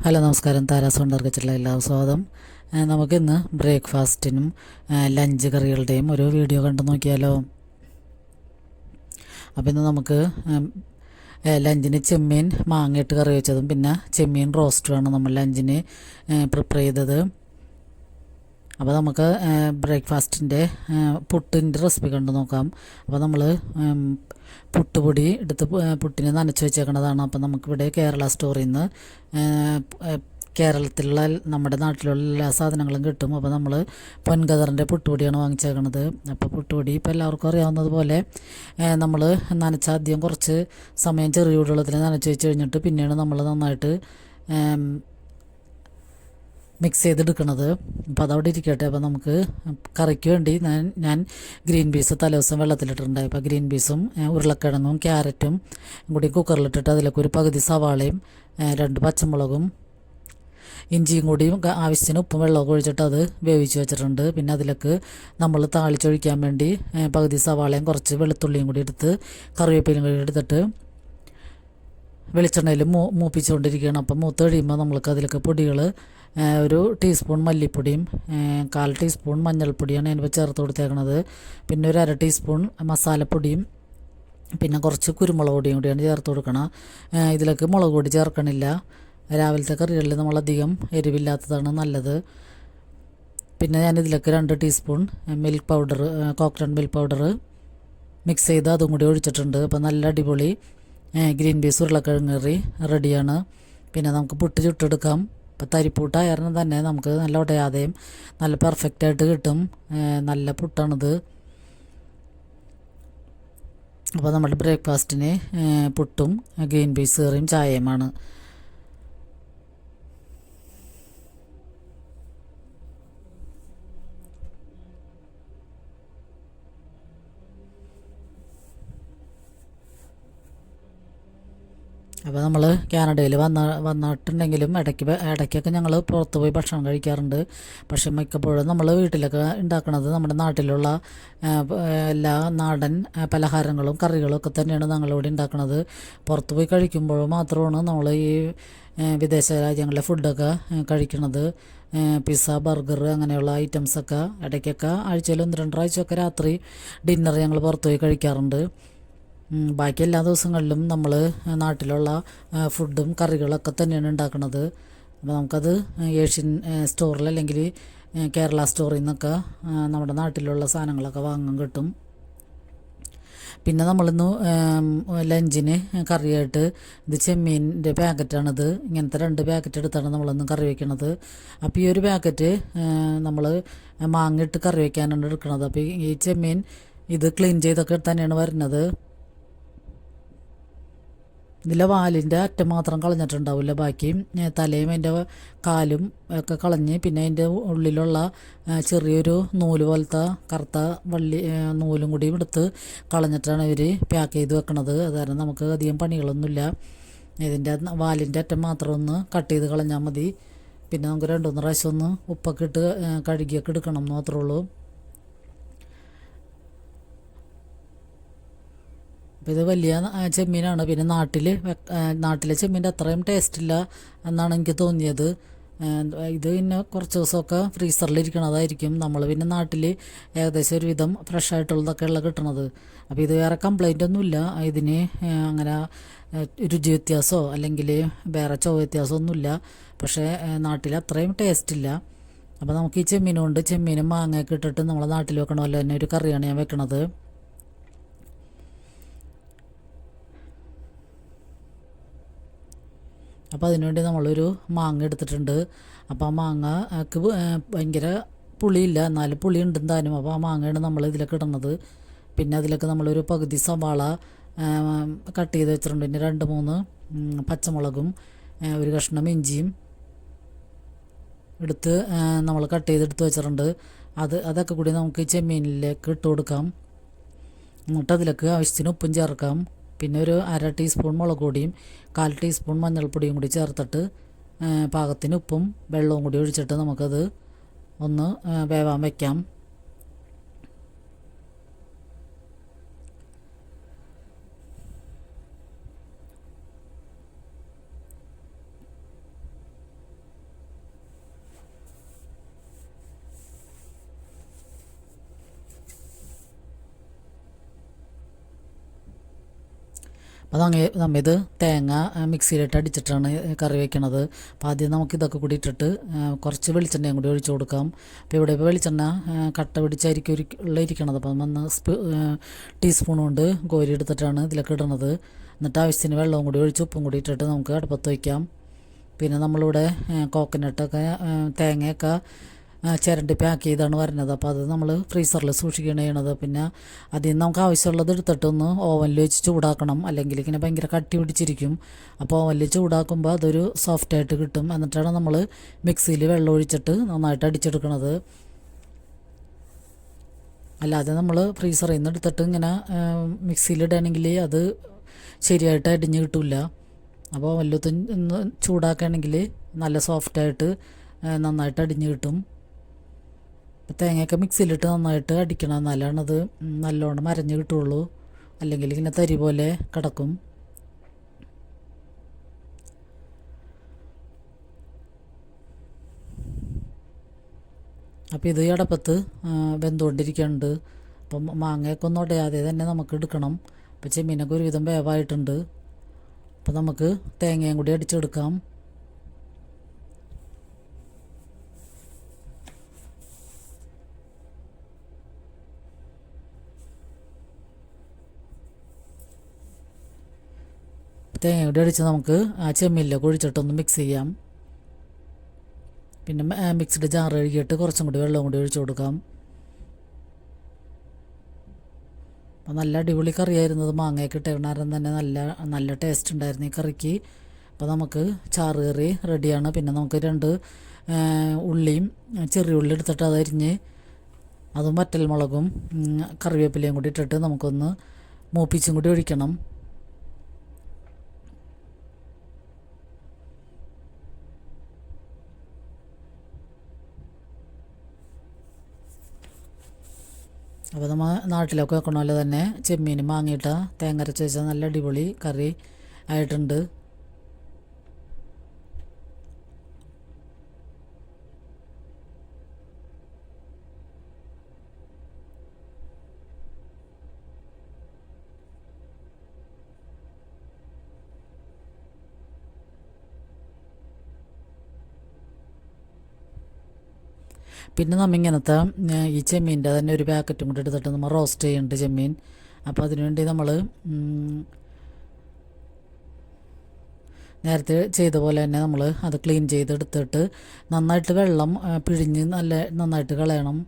Hello നമസ്കാരം, Tara's wonder കിച്ചണിലെ എല്ലാവർക്കും സ്വാഗതം. നമുക്കിന്ന് ബ്രേക്ക്ഫാസ്റ്റിനും ലഞ്ച് കറികളുടെയും ഒരു വീഡിയോ കണ്ടു നോക്കിയാലോ. അപ്പോൾ ഇന്ന് നമുക്ക് ലഞ്ചിന് ചെമ്മീൻ മാങ്ങയിട്ട് കറി വെച്ചതും പിന്നെ ചെമ്മീൻ റോസ്റ്റുമാണ് നമ്മൾ ലഞ്ചിന് പ്രിപ്പയർ ചെയ്തത്. അപ്പോൾ നമുക്ക് ബ്രേക്ക്ഫാസ്റ്റിൻ്റെ പുട്ടിൻ്റെ റെസിപ്പി കണ്ടു നോക്കാം. അപ്പോൾ നമ്മൾ പുട്ടുപൊടി എടുത്ത് പുട്ടിന് നനച്ച് വെച്ചേക്കുന്നതാണ്. അപ്പോൾ നമുക്കിവിടെ കേരള സ്റ്റോറിൽ നിന്ന് കേരളത്തിലുള്ള നമ്മുടെ നാട്ടിലുള്ള എല്ലാ സാധനങ്ങളും കിട്ടും. അപ്പോൾ നമ്മൾ പൊൻകതറിൻ്റെ പുട്ടുപൊടിയാണ് വാങ്ങിച്ചേക്കണത്. അപ്പോൾ പുട്ടുപൊടി ഇപ്പോൾ എല്ലാവർക്കും അറിയാവുന്നതുപോലെ നമ്മൾ ആദ്യം കുറച്ച് സമയം ചെറിയ ചൂടുവെള്ളത്തിൽ നനച്ച് വെച്ച് കഴിഞ്ഞിട്ട് പിന്നെയാണ് നമ്മൾ നന്നായിട്ട് മിക്സ് ചെയ്തെടുക്കണത്. അപ്പോൾ അതവിടെ ഇരിക്കട്ടെ. അപ്പോൾ നമുക്ക് കറിക്ക് വേണ്ടി ഞാൻ ഗ്രീൻ പീസ് തലേദിവസം വെള്ളത്തിലിട്ടിട്ടുണ്ട്. അപ്പോൾ ഗ്രീൻ പീസും ഉരുളക്കിഴങ്ങും ക്യാരറ്റും കൂടി കുക്കറിലിട്ടിട്ട് അതിലേക്ക് ഒരു പകുതി സവാളയും 2 പച്ചമുളകും ഇഞ്ചിയും കൂടിയും ആവശ്യത്തിന് ഉപ്പും വെള്ളമൊക്കെ ഒഴിച്ചിട്ട് അത് വേവിച്ച് വെച്ചിട്ടുണ്ട്. പിന്നെ അതിലേക്ക് നമ്മൾ താളിച്ചൊഴിക്കാൻ വേണ്ടി പകുതി സവാളയും കുറച്ച് വെളുത്തുള്ളിയും കൂടി എടുത്ത് കറിവേപ്പിലയും കൂടി എടുത്തിട്ട് വെളിച്ചെണ്ണയിൽ മൂപ്പിച്ചുകൊണ്ടിരിക്കുകയാണ്. അപ്പം മൂത്ത് കഴിയുമ്പോൾ നമ്മൾക്ക് അതിലേക്ക് പൊടികൾ ഒരു ടീസ്പൂൺ മല്ലിപ്പൊടിയും 1/4 ടീസ്പൂൺ മഞ്ഞൾപ്പൊടിയാണ് ഞാനിപ്പോൾ ചേർത്ത് കൊടുത്തേക്കണത്. പിന്നെ ഒരു 1/2 ടീസ്പൂൺ മസാലപ്പൊടിയും പിന്നെ കുറച്ച് കുരുമുളക് പൊടിയും കൂടിയാണ് ചേർത്ത് കൊടുക്കണം. ഇതിലേക്ക് മുളക് പൊടി ചേർക്കണില്ല. രാവിലത്തെ കറികളിൽ നമ്മളധികം എരിവില്ലാത്തതാണ് നല്ലത്. പിന്നെ ഞാനിതിലേക്ക് 2 teaspoon milk powder, coconut milk powder mix ചെയ്ത് അതും കൂടി ഒഴിച്ചിട്ടുണ്ട്. അപ്പോൾ നല്ല അടിപൊളി ഗ്രീൻ പീസ് ഉരുളക്കിഴങ്ങ് കറി റെഡിയാണ്. പിന്നെ നമുക്ക് പുട്ട് ചുട്ടെടുക്കാം. ഇപ്പോൾ തരിപ്പൂട്ടായിരുന്നു തന്നെ നമുക്ക് നല്ല ഉടയാതെയും നല്ല പെർഫെക്റ്റായിട്ട് കിട്ടും. നല്ല പുട്ടാണിത്. അപ്പോൾ നമ്മുടെ ബ്രേക്ക്ഫാസ്റ്റിന് പുട്ടും ഗ്രീൻ പീസ് കറിയും ചായയുമാണ്. അപ്പോൾ നമ്മൾ കാനഡയിൽ വന്നിട്ടുണ്ടെങ്കിലും ഇടയ്ക്കൊക്കെ ഞങ്ങൾ പുറത്ത് പോയി ഭക്ഷണം കഴിക്കാറുണ്ട്. പക്ഷേ മിക്കപ്പോഴും നമ്മൾ വീട്ടിലൊക്കെ ഉണ്ടാക്കുന്നത് നമ്മുടെ നാട്ടിലുള്ള എല്ലാ നാടൻ പലഹാരങ്ങളും കറികളും ഒക്കെ തന്നെയാണ് ഞങ്ങളിവിടെ ഉണ്ടാക്കുന്നത്. പുറത്ത് പോയി കഴിക്കുമ്പോൾ മാത്രമാണ് നമ്മൾ ഈ വിദേശ രാജ്യങ്ങളിലെ ഫുഡൊക്കെ കഴിക്കുന്നത്. പിസ്സ, ബർഗർ അങ്ങനെയുള്ള ഐറ്റംസൊക്കെ ഇടയ്ക്കൊക്കെ ആഴ്ചയിൽ 1-2 പ്രാവശ്യമൊക്കെ രാത്രി ഡിന്നർ ഞങ്ങൾ പുറത്ത് പോയി കഴിക്കാറുണ്ട്. ബാക്കി എല്ലാ ദിവസങ്ങളിലും നമ്മൾ നാട്ടിലുള്ള ഫുഡും കറികളൊക്കെ തന്നെയാണ് ഉണ്ടാക്കുന്നത്. അപ്പോൾ നമുക്കത് ഏഷ്യൻ സ്റ്റോറിൽ അല്ലെങ്കിൽ കേരള സ്റ്റോറിൽ നിന്നൊക്കെ നമ്മുടെ നാട്ടിലുള്ള സാധനങ്ങളൊക്കെ വാങ്ങാൻ കിട്ടും. പിന്നെ നമ്മളിന്ന് ലഞ്ചിന് കറിയായിട്ട് ഇത് ചെമ്മീൻ്റെ പാക്കറ്റാണിത്. ഇങ്ങനത്തെ 2 പാക്കറ്റ് എടുത്താണ് നമ്മളിന്ന് കറി വയ്ക്കണത്. അപ്പോൾ ഈ ഒരു പാക്കറ്റ് നമ്മൾ മാങ്ങിട്ട് കറി വയ്ക്കാനാണ് എടുക്കുന്നത്. അപ്പോൾ ഈ ചെമ്മീൻ ഇത് ക്ലീൻ ചെയ്തൊക്കെ തന്നെയാണ് വരുന്നത്. ഇതിലെ വാലിൻ്റെ അറ്റം മാത്രം കളഞ്ഞിട്ടുണ്ടാവില്ല, ബാക്കി തലയും അതിൻ്റെ കാലും ഒക്കെ കളഞ്ഞ് പിന്നെ അതിൻ്റെ ഉള്ളിലുള്ള ചെറിയൊരു നൂല് പോലത്തെ കറുത്ത വള്ളി നൂലും കൂടി എടുത്ത് കളഞ്ഞിട്ടാണ് ഇവർ പാക്ക് ചെയ്ത് വെക്കണത്. അത് കാരണം നമുക്ക് അധികം പണികളൊന്നുമില്ല. ഇതിൻ്റെ വാലിൻ്റെ അറ്റം മാത്രം ഒന്ന് കട്ട് ചെയ്ത് കളഞ്ഞാൽ മതി. പിന്നെ നമുക്ക് 2-3 പ്രാവശ്യം ഒന്ന് ഉപ്പൊക്കെ ഇട്ട് കഴുകിയൊക്കെ എടുക്കണം എന്ന് മാത്രമേ ഉള്ളൂ. അപ്പോൾ ഇത് വലിയ ചെമ്മീനാണ്. പിന്നെ നാട്ടിലെ ചെമ്മീൻ്റെ അത്രയും ടേസ്റ്റില്ല എന്നാണ് എനിക്ക് തോന്നിയത്. ഇത് പിന്നെ കുറച്ച് ദിവസമൊക്കെ ഫ്രീസറിലിരിക്കണതായിരിക്കും. നമ്മൾ പിന്നെ നാട്ടിൽ ഏകദേശം ഒരുവിധം ഫ്രഷായിട്ടുള്ളതൊക്കെയുള്ള കിട്ടണത്. അപ്പോൾ ഇത് വേറെ കംപ്ലൈൻ്റ് ഒന്നുമില്ല ഇതിന്. അങ്ങനെ രുചി വ്യത്യാസമോ അല്ലെങ്കിൽ വേറെ ചുവ വ്യത്യാസമൊന്നുമില്ല. പക്ഷേ നാട്ടിൽ അത്രയും ടേസ്റ്റില്ല. അപ്പോൾ നമുക്ക് ഈ ചെമ്മീനും മാങ്ങയൊക്കെ ഇട്ടിട്ട് നമ്മളെ നാട്ടിൽ വെക്കണമല്ലോ തന്നെ ഒരു കറിയാണ് ഞാൻ വെക്കണത്. അപ്പോൾ അതിനുവേണ്ടി നമ്മളൊരു മാങ്ങ എടുത്തിട്ടുണ്ട്. അപ്പോൾ ആ മാങ്ങക്ക് ഭയങ്കര പുളിയില്ല, എന്നാലും പുളി ഉണ്ടെന്ന് താനും. അപ്പോൾ ആ മാങ്ങയാണ് നമ്മൾ ഇതിലേക്ക് ഇടുന്നത്. പിന്നെ അതിലേക്ക് നമ്മളൊരു പകുതി സവാള കട്ട് ചെയ്ത് വെച്ചിട്ടുണ്ട്. പിന്നെ 2-3 പച്ചമുളകും ഒരു കഷ്ണം ഇഞ്ചിയും എടുത്ത് നമ്മൾ കട്ട് ചെയ്തെടുത്ത് വെച്ചിട്ടുണ്ട്. അതൊക്കെ കൂടി നമുക്ക് ചെമ്മീനിലേക്ക് ഇട്ട് കൊടുക്കാം. എന്നിട്ട് അതിലേക്ക് ആവശ്യത്തിന് ഉപ്പും ചേർക്കാം. പിന്നെ ഒരു 1/2 ടീസ്പൂൺ മുളക് പൊടിയും 1/4 ടീസ്പൂൺ മഞ്ഞൾപ്പൊടിയും കൂടി ചേർത്തിട്ട് പാകത്തിന് ഉപ്പും വെള്ളവും കൂടി ഒഴിച്ചിട്ട് നമുക്കത് ഒന്ന് വേവാൻ വയ്ക്കാം. അപ്പോൾ നമ്മിത് തേങ്ങ മിക്സിയിലിട്ട് അടിച്ചിട്ടാണ് കറി വയ്ക്കണത്. അപ്പോൾ ആദ്യം നമുക്ക് ഇതൊക്കെ കൂടി ഇട്ടിട്ട് കുറച്ച് വെളിച്ചെണ്ണയും കൂടി ഒഴിച്ചു കൊടുക്കാം. അപ്പോൾ ഇവിടെ ഇപ്പോൾ വെളിച്ചെണ്ണ കട്ട പിടിച്ചായിരിക്കും ഇരിക്കണത്. അപ്പം ഒന്ന് ടീസ്പൂൺ കൊണ്ട് കോരി എടുത്തിട്ടാണ് ഇതിലൊക്കെ ഇടണത്. എന്നിട്ട് ആവശ്യത്തിന് വെള്ളവും കൂടി ഒഴിച്ച് ഉപ്പും കൂടി ഇട്ടിട്ട് നമുക്ക് അടുപ്പത്ത് വയ്ക്കാം. പിന്നെ നമ്മളിവിടെ കോക്കനട്ടൊക്കെ തേങ്ങയൊക്കെ ചിരണ്ടി പാക്ക് ചെയ്താണ് വരുന്നത്. അപ്പോൾ അത് നമ്മൾ ഫ്രീസറിൽ സൂക്ഷിക്കുകയാണ് ചെയ്യണത്. പിന്നെ അതിൽ നിന്ന് നമുക്ക് ആവശ്യമുള്ളത് എടുത്തിട്ടൊന്ന് ഓവനിൽ വെച്ച് ചൂടാക്കണം, അല്ലെങ്കിൽ ഇങ്ങനെ ഭയങ്കര കട്ടി പിടിച്ചിരിക്കും. അപ്പോൾ ഓവനിൽ ചൂടാക്കുമ്പോൾ അതൊരു സോഫ്റ്റായിട്ട് കിട്ടും. എന്നിട്ടാണ് നമ്മൾ മിക്സിയിൽ വെള്ളം ഒഴിച്ചിട്ട് നന്നായിട്ട് അടിച്ചെടുക്കണത്. അല്ലാതെ നമ്മൾ ഫ്രീസറിൽ നിന്ന് എടുത്തിട്ട് ഇങ്ങനെ മിക്സിയിലിടുകയാണെങ്കിൽ അത് ശരിയായിട്ട് അടിഞ്ഞ് കിട്ടില്ല. അപ്പോൾ വല്ലതും ചൂടാക്കുകയാണെങ്കിൽ നല്ല സോഫ്റ്റായിട്ട് നന്നായിട്ട് അടിഞ്ഞ് കിട്ടും. തേങ്ങയൊക്കെ മിക്സിയിലിട്ട് നന്നായിട്ട് അടിക്കണം, എന്നാലാണ് അത് നല്ലോണം അരഞ്ഞ് കിട്ടുള്ളൂ. അല്ലെങ്കിൽ ഇങ്ങനെ തരി പോലെ കിടക്കും. അപ്പോൾ ഇത് അടപ്പത്ത് വെന്തുകൊണ്ടിരിക്കുന്നുണ്ട്. അപ്പം മാങ്ങയൊക്കെ ഒന്നും ഉടയാതെ തന്നെ നമുക്ക് എടുക്കണം. അപ്പോൾ ചെമ്മീനൊക്കെ ഒരുവിധം വേവായിട്ടുണ്ട്. അപ്പോൾ നമുക്ക് തേങ്ങയും കൂടി അടിച്ചെടുക്കാം. തേങ്ങ കൂടി അടിച്ച് നമുക്ക് ആ ചെമ്മീനിലേക്ക് ഒഴിച്ചിട്ടൊന്ന് മിക്സ് ചെയ്യാം. പിന്നെ മിക്സ്ഡ് ജാർ കഴുകിയിട്ട് കുറച്ചും കൂടി വെള്ളം കൂടി ഒഴിച്ചു കൊടുക്കാം. അപ്പോൾ നല്ല അടിപൊളി കറിയായിരുന്നത്. മാങ്ങയൊക്കെ ഇട്ടേക്കണാരം തന്നെ നല്ല ടേസ്റ്റ് ഉണ്ടായിരുന്നു ഈ കറിക്ക്. അപ്പോൾ നമുക്ക് ചാറ് കറി റെഡിയാണ്. പിന്നെ നമുക്ക് 2 ഉള്ളിയും ചെറിയ ഉള്ളി എടുത്തിട്ട് അതരിഞ്ഞ് അതും വറ്റൽമുളകും കറിവേപ്പിലയും കൂടി ഇട്ടിട്ട് നമുക്കൊന്ന് മൂപ്പിച്ചും കൂടി ഒഴിക്കണം. അപ്പോൾ നമ്മൾ നാട്ടിലൊക്കെ വെക്കണ പോലെ തന്നെ ചെമ്മീൻ മാങ്ങിയിട്ട തേങ്ങ അരച്ച് വെച്ചാൽ നല്ല അടിപൊളി കറി ആയിട്ടുണ്ട്. പിന്നെ നമ്മൾ ഇങ്ങനത്തെ ഈ ചെമ്മീൻ്റെ തന്നെ ഒരു പാക്കറ്റും കൂടി എടുത്തിട്ട് നമ്മൾ റോസ്റ്റ് ചെയ്യുന്നുണ്ട് ചെമ്മീൻ. അപ്പോൾ അതിനുവേണ്ടി നമ്മൾ നേരത്തെ ചെയ്ത പോലെ തന്നെ നമ്മൾ അത് ക്ലീൻ ചെയ്തെടുത്തിട്ട് നന്നായിട്ട് വെള്ളം പിഴിഞ്ഞ് നന്നായിട്ട് കളയണം.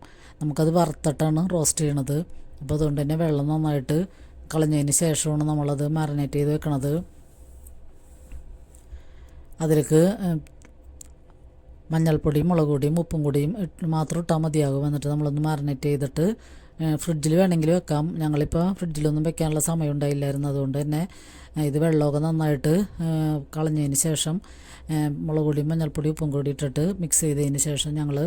നമുക്കത് വറുത്തിട്ടാണ് റോസ്റ്റ് ചെയ്യണത്. അപ്പോൾ അതുകൊണ്ട് തന്നെ വെള്ളം നന്നായിട്ട് കളഞ്ഞതിന് ശേഷമാണ് നമ്മളത് മാറിനേറ്റ് ചെയ്ത് വെക്കണത്. അതിലേക്ക് മഞ്ഞൾപ്പൊടിയും മുളക് പൊടിയും ഉപ്പും കൂടിയും മാത്രം ഇട്ടാൽ മതിയാകും. എന്നിട്ട് നമ്മളൊന്ന് മാറിനേറ്റ് ചെയ്തിട്ട് ഫ്രിഡ്ജിൽ വേണമെങ്കിൽ വെക്കാം. ഞങ്ങളിപ്പോൾ ഫ്രിഡ്ജിലൊന്നും വെക്കാനുള്ള സമയം ഉണ്ടായില്ലായിരുന്നു. അതുകൊണ്ട് തന്നെ ഇത് വെള്ളമൊക്കെ നന്നായിട്ട് കളഞ്ഞതിന് ശേഷം മുളക് പൊടിയും മഞ്ഞൾപ്പൊടിയും ഉപ്പും കൂടി ഇട്ടിട്ട് മിക്സ് ചെയ്തതിന് ശേഷം ഞങ്ങൾ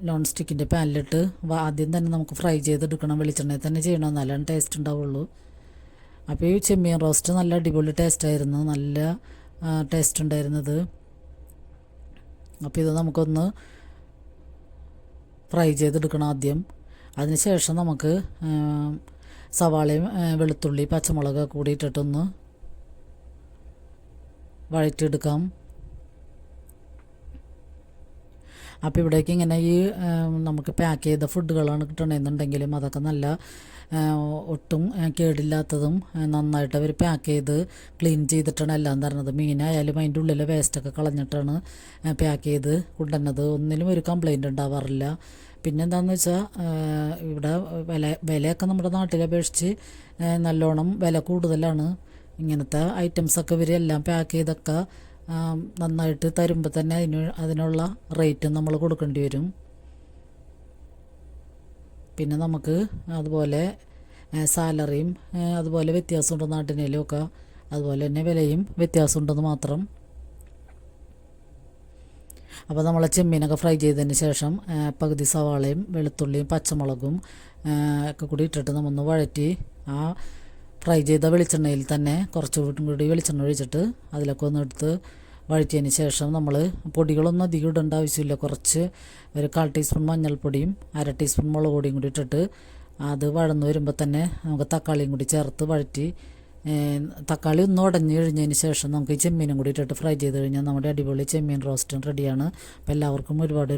നോൺ സ്റ്റിക്കിൻ്റെ പാനിലിട്ട് ആദ്യം തന്നെ നമുക്ക് ഫ്രൈ ചെയ്തെടുക്കണം. വെളിച്ചെണ്ണയിൽ തന്നെ ചെയ്യണം, എന്നാലാണ് ടേസ്റ്റ് ഉണ്ടാവുള്ളൂ. അപ്പോൾ ഈ ചെമ്മീൻ റോസ്റ്റ് നല്ല അടിപൊളി ടേസ്റ്റായിരുന്നു, നല്ല ടേസ്റ്റ് ഉണ്ടായിരുന്നത്. അപ്പോൾ ഇത് നമുക്കൊന്ന് ഫ്രൈ ചെയ്തെടുക്കണം ആദ്യം. അതിന് ശേഷം നമുക്ക് സവാളയും വെളുത്തുള്ളി പച്ചമുളകൊക്കെ കൂടി ഇട്ടിട്ടൊന്ന് വഴറ്റിയെടുക്കാം. അപ്പോൾ ഇവിടേക്ക് ഇങ്ങനെ ഈ നമുക്ക് പാക്ക് ചെയ്ത ഫുഡുകളാണ് കിട്ടണമെന്നുണ്ടെങ്കിലും അതൊക്കെ നല്ല ഒട്ടും കേടില്ലാത്തതും നന്നായിട്ട് അവർ പാക്ക് ചെയ്ത് ക്ലീൻ ചെയ്തിട്ടാണ് എല്ലാം തരുന്നത്. മീനായാലും അതിൻ്റെ ഉള്ളിലെ വേസ്റ്റൊക്കെ കളഞ്ഞിട്ടാണ് പാക്ക് ചെയ്ത് കൊണ്ടുവന്നത്. ഒന്നിലും ഒരു കംപ്ലൈൻറ്റ് ഉണ്ടാവാറില്ല. പിന്നെന്താണെന്ന് വെച്ചാൽ ഇവിടെ വിലയൊക്കെ നമ്മുടെ നാട്ടിലെ അപേക്ഷിച്ച് നല്ലോണം വില കൂടുതലാണ്. ഇങ്ങനത്തെ ഐറ്റംസൊക്കെ ഇവരെല്ലാം പാക്ക് ചെയ്തൊക്കെ നന്നായിട്ട് തരുമ്പോൾ തന്നെ അതിനുള്ള റേറ്റ് നമ്മൾ കൊടുക്കേണ്ടി വരും. പിന്നെ നമുക്ക് അതുപോലെ സാലറിയും അതുപോലെ വ്യത്യാസമുണ്ട് നാട്ടിനേലും ഒക്കെ, അതുപോലെ തന്നെ വിലയും വ്യത്യാസമുണ്ടെന്ന് മാത്രം. അപ്പോൾ നമ്മൾ ചെമ്മീനൊക്കെ ഫ്രൈ ചെയ്തതിന് ശേഷം പകുതി സവാളയും വെളുത്തുള്ളിയും പച്ചമുളകും ഒക്കെ കൂടി ഇട്ടിട്ട് നമ്മൊന്ന് വഴറ്റി ആ ഫ്രൈ ചെയ്ത വെളിച്ചെണ്ണയിൽ തന്നെ കുറച്ച് കൂടി വെളിച്ചെണ്ണ ഒഴിച്ചിട്ട് അതിലൊക്കെ ഒന്ന് എടുത്ത് വഴറ്റിയതിന് ശേഷം നമ്മൾ പൊടികളൊന്നും അധികം ഇടേണ്ട ആവശ്യമില്ല. കുറച്ച് ഒരു 1/4 ടീസ്പൂൺ മഞ്ഞൾപ്പൊടിയും 1/2 ടീസ്പൂൺ മുളക് പൊടിയും കൂടി ഇട്ടിട്ട് അത് വഴന്ന് വരുമ്പോൾ തന്നെ നമുക്ക് തക്കാളിയും കൂടി ചേർത്ത് വഴറ്റി തക്കാളി ഒന്ന് ഉടഞ്ഞ് കഴിഞ്ഞതിന് ശേഷം നമുക്ക് ഈ ചെമ്മീനും കൂടി ഇട്ടിട്ട് ഫ്രൈ ചെയ്ത് കഴിഞ്ഞാൽ നമ്മുടെ അടിപൊളി ചെമ്മീൻ റോസ്റ്റും റെഡിയാണ്. അപ്പോൾ എല്ലാവർക്കും ഒരുപാട്